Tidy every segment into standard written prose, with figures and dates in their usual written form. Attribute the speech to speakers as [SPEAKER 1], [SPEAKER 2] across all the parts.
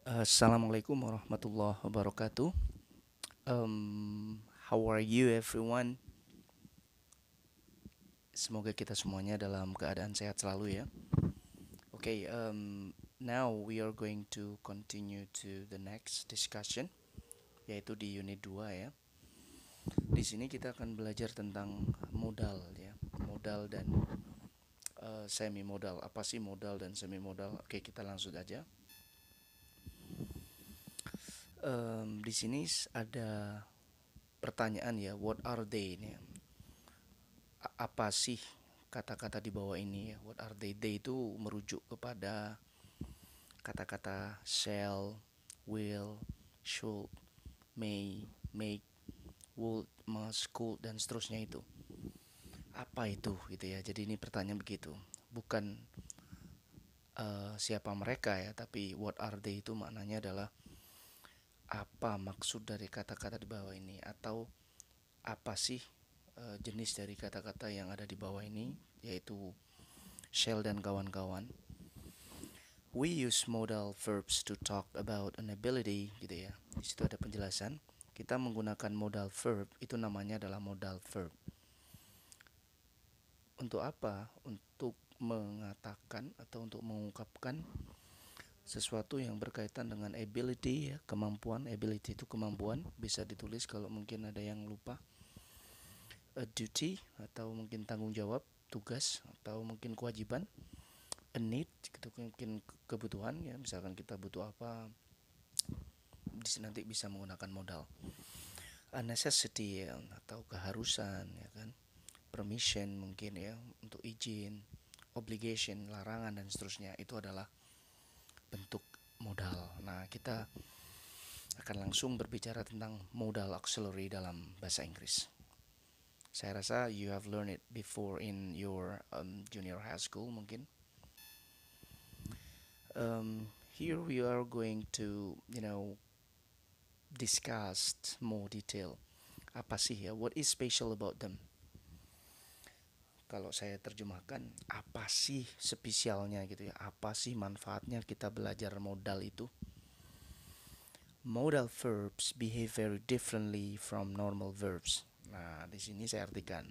[SPEAKER 1] Assalamualaikum warahmatullahi wabarakatuh. How are you everyone? Semoga kita semuanya dalam keadaan sehat selalu ya. Okay, now we are going to continue to the next discussion, yaitu di unit 2 ya. Di sini kita akan belajar tentang modal ya, modal dan semi modal. Apa sih modal dan semi modal? Oke, kita langsung aja. Di sini ada pertanyaan ya, what are they ini? Apa sih kata-kata di bawah ini ya? What are they? They itu merujuk kepada kata-kata shall, will, should, may, make, would, must, could dan seterusnya itu. Apa itu gitu ya? Jadi ini pertanyaan begitu. Bukan siapa mereka ya, tapi what are they itu maknanya adalah apa maksud dari kata-kata di bawah ini atau apa sih jenis dari kata-kata yang ada di bawah ini, yaitu shall dan kawan-kawan. We use modal verbs to talk about an ability gitu ya. Di situ ada penjelasan. Kita menggunakan modal verb, itu namanya adalah modal verb. Untuk apa? Untuk mengatakan atau untuk mengungkapkan sesuatu yang berkaitan dengan ability ya, kemampuan. Ability itu kemampuan, bisa ditulis kalau mungkin ada yang lupa. A duty atau mungkin tanggung jawab, tugas atau mungkin kewajiban. A need itu mungkin kebutuhan ya, misalkan kita butuh apa, nanti bisa menggunakan modal. A necessity ya, atau keharusan ya kan, permission mungkin ya, untuk izin, obligation, larangan dan seterusnya, itu adalah bentuk modal. Nah, kita akan langsung berbicara tentang modal auxiliary dalam bahasa Inggris. Saya rasa you have learned it before in your junior high school mungkin. Here we are going to discuss more detail. Apa sih ya? What is special about them? Kalau saya terjemahkan, apa sih spesialnya gitu ya? Apa sih manfaatnya kita belajar modal itu? Modal verbs behave very differently from normal verbs. Nah, di sini saya artikan.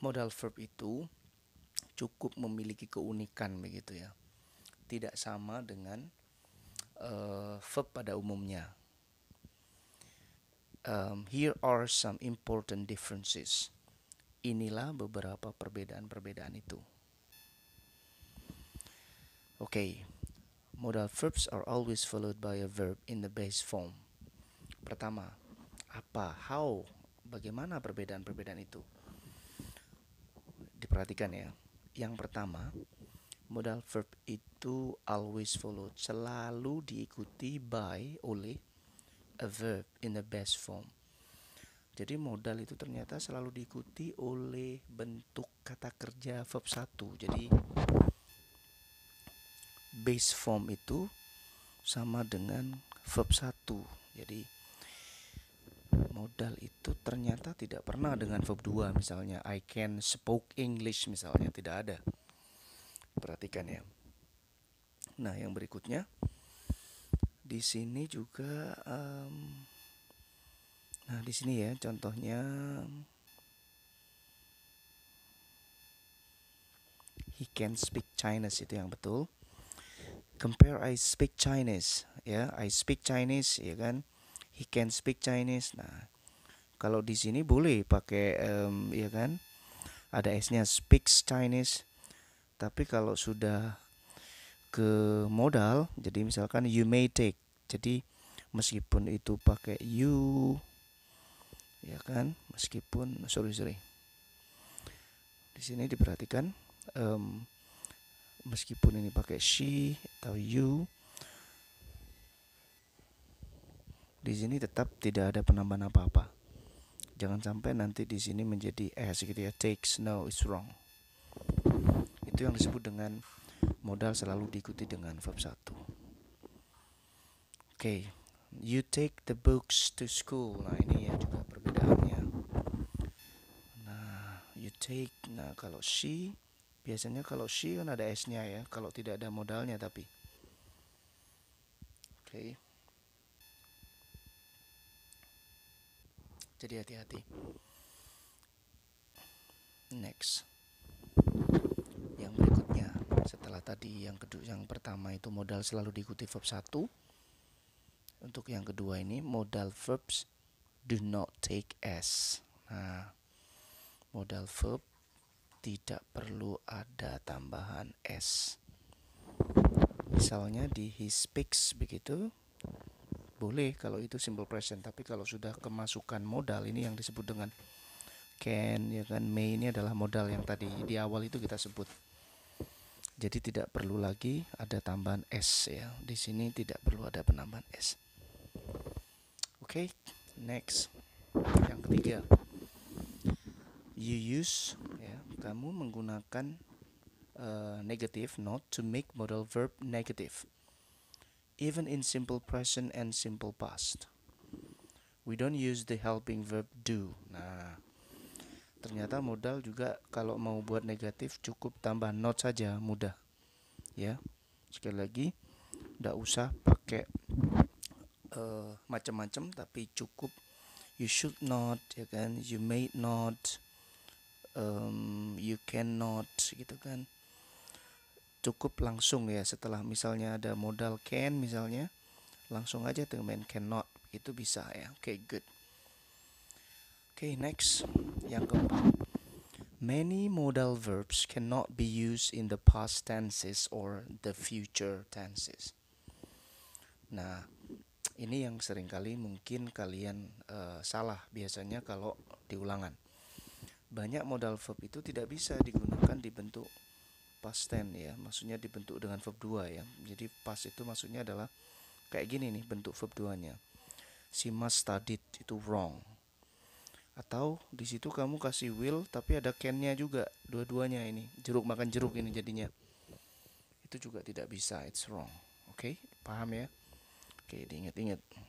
[SPEAKER 1] Modal verb itu cukup memiliki keunikan begitu ya. Tidak sama dengan verb pada umumnya. Here are some important differences. Inilah beberapa perbedaan-perbedaan itu. Okay, modal verbs are always followed by a verb in the base form. Pertama, apa, how, bagaimana perbedaan-perbedaan itu? Diperhatikan ya. Yang pertama, modal verb itu always followed, selalu diikuti by, oleh a verb in the base form. Jadi modal itu ternyata selalu diikuti oleh bentuk kata kerja verb 1. Jadi base form itu sama dengan verb 1. Jadi modal itu ternyata tidak pernah dengan verb 2, misalnya I can spoke English misalnya, tidak ada. Perhatikan ya. Nah, yang berikutnya di sini juga nah di sini ya contohnya, he can speak Chinese, itu yang betul. Compare I speak Chinese ya, I speak Chinese ya kan. He can speak Chinese. Nah, kalau di sini boleh pakai ya kan, ada s-nya speaks Chinese. Tapi kalau sudah ke modal, jadi misalkan you may take. Jadi meskipun itu pakai you ya kan, meskipun sorry di sini diperhatikan, meskipun ini pakai she atau you, di sini tetap tidak ada penambahan apa-apa. Jangan sampai nanti di sini menjadi s gitu ya, takes, no, it's wrong. Itu yang disebut dengan modal selalu diikuti dengan verb 1. Oke, you take the books to school. Nah, ini ya juga perbedaannya. Nah, you take, nah kalau she, biasanya kalau she kan ada s-nya ya, kalau tidak ada modalnya tapi. Oke. Jadi hati-hati. Next. Yang berikutnya, setelah tadi yang kedua, yang pertama itu modal selalu diikuti verb 1. Untuk yang kedua ini modal verbs do not take s. Nah, modal verb tidak perlu ada tambahan s. Misalnya di he speaks begitu, boleh kalau itu simple present. Tapi kalau sudah kemasukan modal, ini yang disebut dengan can, ya kan, may, ini adalah modal yang tadi di awal itu kita sebut. Jadi tidak perlu lagi ada tambahan s ya. Di sini tidak perlu ada penambahan s. Oke, next. Yang ketiga, you use, ya, kamu menggunakan negative not to make modal verb negative, even in simple present and simple past. We don't use the helping verb do. Nah, ternyata modal juga kalau mau buat negatif cukup tambah not saja, mudah. Ya, sekali lagi, tidak usah pakai macam-macam, tapi cukup you should not, ya kan, you may not, you cannot, gitu kan. Cukup langsung ya, setelah misalnya ada modal can misalnya, langsung aja tuh main cannot, itu bisa ya. Oke, good. Oke, next. Yang keempat, many modal verbs cannot be used in the past tenses or the future tenses. Nah, ini yang seringkali mungkin kalian salah biasanya kalau diulangan. Banyak modal verb itu tidak bisa digunakan di bentuk past tense ya, maksudnya dibentuk dengan verb 2 ya. Jadi past itu maksudnya adalah kayak gini nih bentuk verb 2-nya. She must studied, itu wrong. Atau di situ kamu kasih will tapi ada can-nya juga, dua-duanya ini. Jeruk makan jeruk ini jadinya. Itu juga tidak bisa, it's wrong. Oke, paham ya? Oke, diingat-ingat. Nah,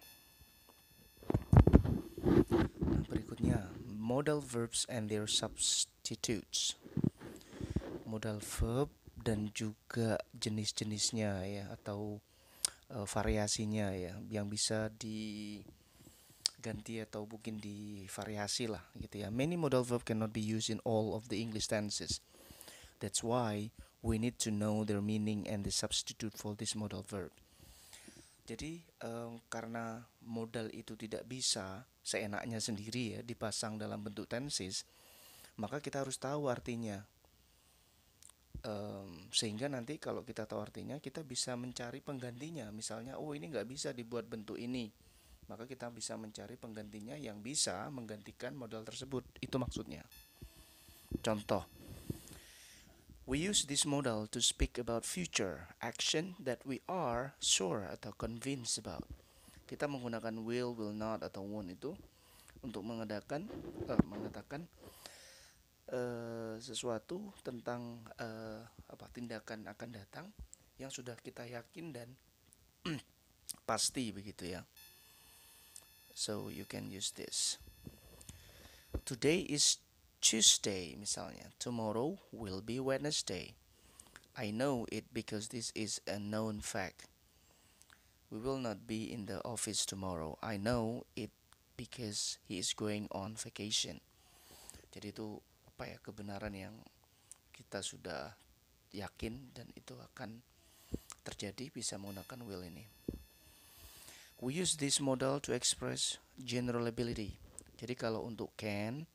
[SPEAKER 1] berikutnya, modal verbs and their substitutes. Modal verb dan juga jenis-jenisnya ya, atau variasinya ya, yang bisa diganti atau mungkin divariasi lah gitu ya. Many modal verb cannot be used in all of the English tenses. That's why we need to know their meaning and the substitute for this modal verb. Jadi karena modal itu tidak bisa seenaknya sendiri ya dipasang dalam bentuk tenses, maka kita harus tahu artinya. Sehingga nanti kalau kita tahu artinya, kita bisa mencari penggantinya. Misalnya, oh ini nggak bisa dibuat bentuk ini, maka kita bisa mencari penggantinya yang bisa menggantikan modal tersebut. Itu maksudnya. Contoh, we use this modal to speak about future action that we are sure atau convinced about. Kita menggunakan will not atau won't itu untuk mengatakan sesuatu tentang tindakan akan datang yang sudah kita yakin dan pasti begitu ya. So you can use this. Today is Tuesday misalnya. Tomorrow will be Wednesday. I know it because this is a known fact. We will not be in the office tomorrow. I know it because he is going on vacation. Jadi itu kebenaran yang kita sudah yakin dan itu akan terjadi, bisa menggunakan will ini. We use this model to express general ability. Jadi kalau untuk can,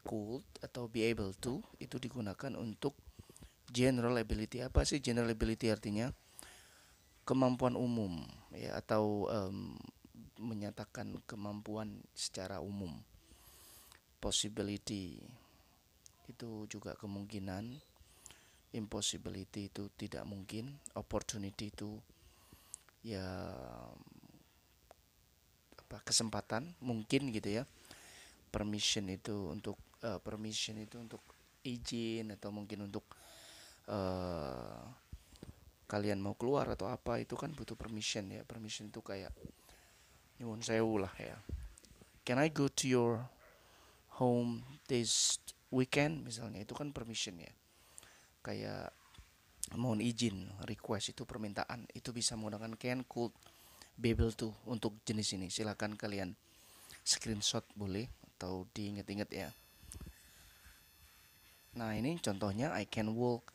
[SPEAKER 1] could, atau be able to, itu digunakan untuk general ability. Apa sih general ability artinya? Kemampuan umum ya, atau menyatakan kemampuan secara umum. Possibility itu juga kemungkinan, impossibility itu tidak mungkin, opportunity itu ya kesempatan mungkin gitu ya. Permission itu untuk izin, atau mungkin untuk kalian mau keluar atau apa, itu kan butuh permission ya. Permission itu kayak nyuwun sewu lah ya. Can I go to your home this weekend misalnya, itu kan permission ya. Kayak mohon izin, request itu permintaan, itu bisa menggunakan can, could. be able to untuk jenis ini. Silakan kalian screenshot boleh atau diingat-ingat ya. Nah, ini contohnya I can walk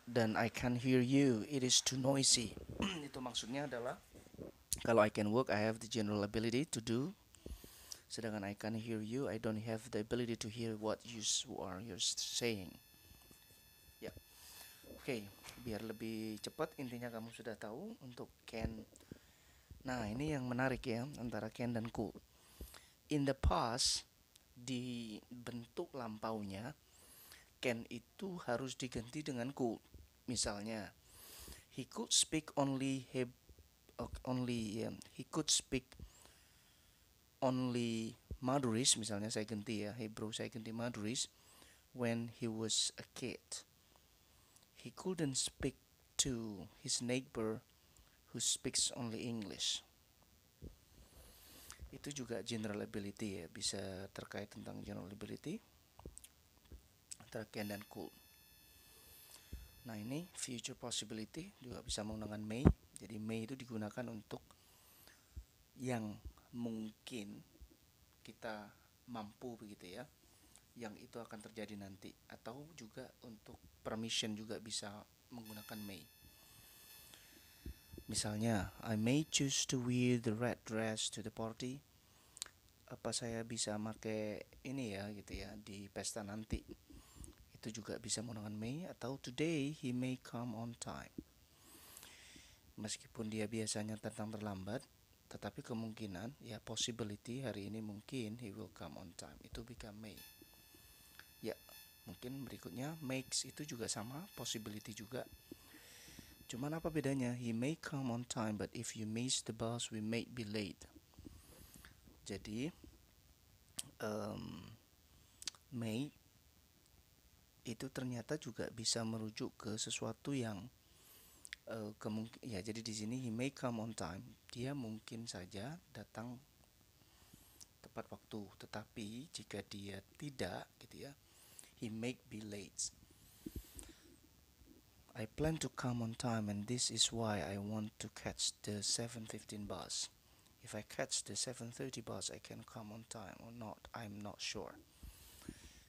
[SPEAKER 1] dan I can hear you, it is too noisy. Itu maksudnya adalah kalau I can walk, I have the general ability to do. Sedangkan I can hear you, I don't have the ability to hear what you're saying. Ya, oke, biar lebih cepat intinya kamu sudah tahu untuk can. Nah, ini yang menarik ya antara can dan could. In the past, di bentuk lampaunya can itu harus diganti dengan could. Misalnya, he could speak he could speak only Madhuris, misalnya saya ganti ya, Hebrew saya ganti Madhuris, when he was a kid. He couldn't speak to his neighbor who speaks only English. Itu juga general ability ya, bisa terkait tentang general ability antara can dan could. Nah, ini future possibility juga bisa menggunakan may. Jadi may itu digunakan untuk yang mungkin kita mampu begitu ya, yang itu akan terjadi nanti. Atau juga untuk permission juga bisa menggunakan may. Misalnya, I may choose to wear the red dress to the party. Apa saya bisa pakai ini ya gitu ya di pesta nanti. Itu juga bisa menggunakan may. Atau today he may come on time. Meskipun dia biasanya datang terlambat, tetapi kemungkinan ya possibility hari ini mungkin he will come on time. Itu become may. Ya, mungkin berikutnya makes itu juga sama, possibility juga. Cuman apa bedanya? He may come on time, but if you miss the bus, we may be late. Jadi may itu ternyata juga bisa merujuk ke sesuatu yang ya, jadi di sini he may come on time, dia mungkin saja datang tepat waktu, tetapi jika dia tidak gitu ya, he may be late. I plan to come on time and this is why I want to catch the 7:15 bus. If I catch the 7:30 bus, I can come on time or not, I'm not sure.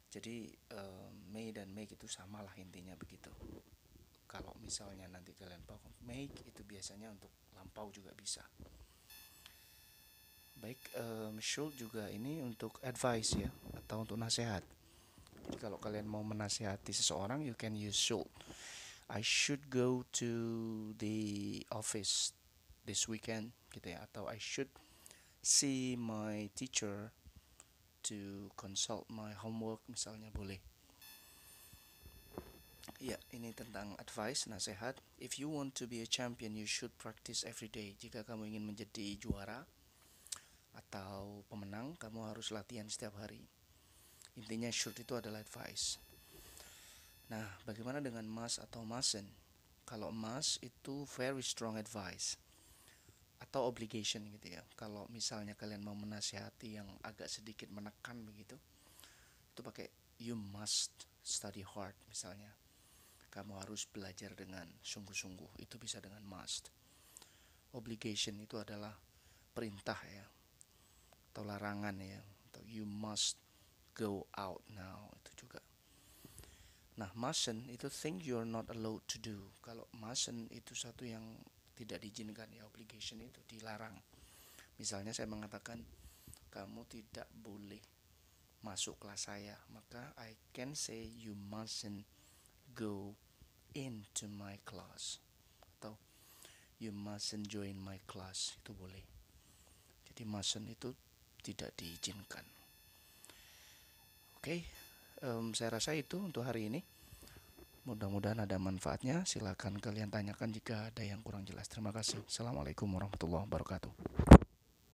[SPEAKER 1] Jadi may dan make itu sama lah intinya begitu. Kalau misalnya nanti kalian pakai make itu biasanya untuk lampau juga bisa. Baik, should juga ini untuk advice ya, atau untuk nasihat. Jadi kalau kalian mau menasihati seseorang, you can use should. I should go to the office this weekend gitu ya, atau I should see my teacher to consult my homework misalnya, boleh. Ya, ini tentang advice, nasihat. If you want to be a champion, you should practice every day. Jika kamu ingin menjadi juara atau pemenang, kamu harus latihan setiap hari. Intinya should itu adalah advice. Nah, bagaimana dengan must atau mustn't? Kalau must itu very strong advice atau obligation gitu ya. Kalau misalnya kalian mau menasihati yang agak sedikit menekan begitu, itu pakai you must study hard misalnya. Kamu harus belajar dengan sungguh-sungguh, itu bisa dengan must. Obligation itu adalah perintah ya, atau larangan ya, atau you must go out now, itu juga. Nah, mustn't itu thing you're not allowed to do. Kalau mustn't itu satu yang tidak diizinkan ya, obligation itu dilarang. Misalnya saya mengatakan kamu tidak boleh masuk kelas saya, maka I can say you mustn't go into my class, atau you mustn't join my class, itu boleh. Jadi mustn't itu tidak diizinkan. Oke, saya rasa itu untuk hari ini. Mudah-mudahan ada manfaatnya. Silakan kalian tanyakan jika ada yang kurang jelas. Terima kasih. Assalamualaikum warahmatullahi wabarakatuh.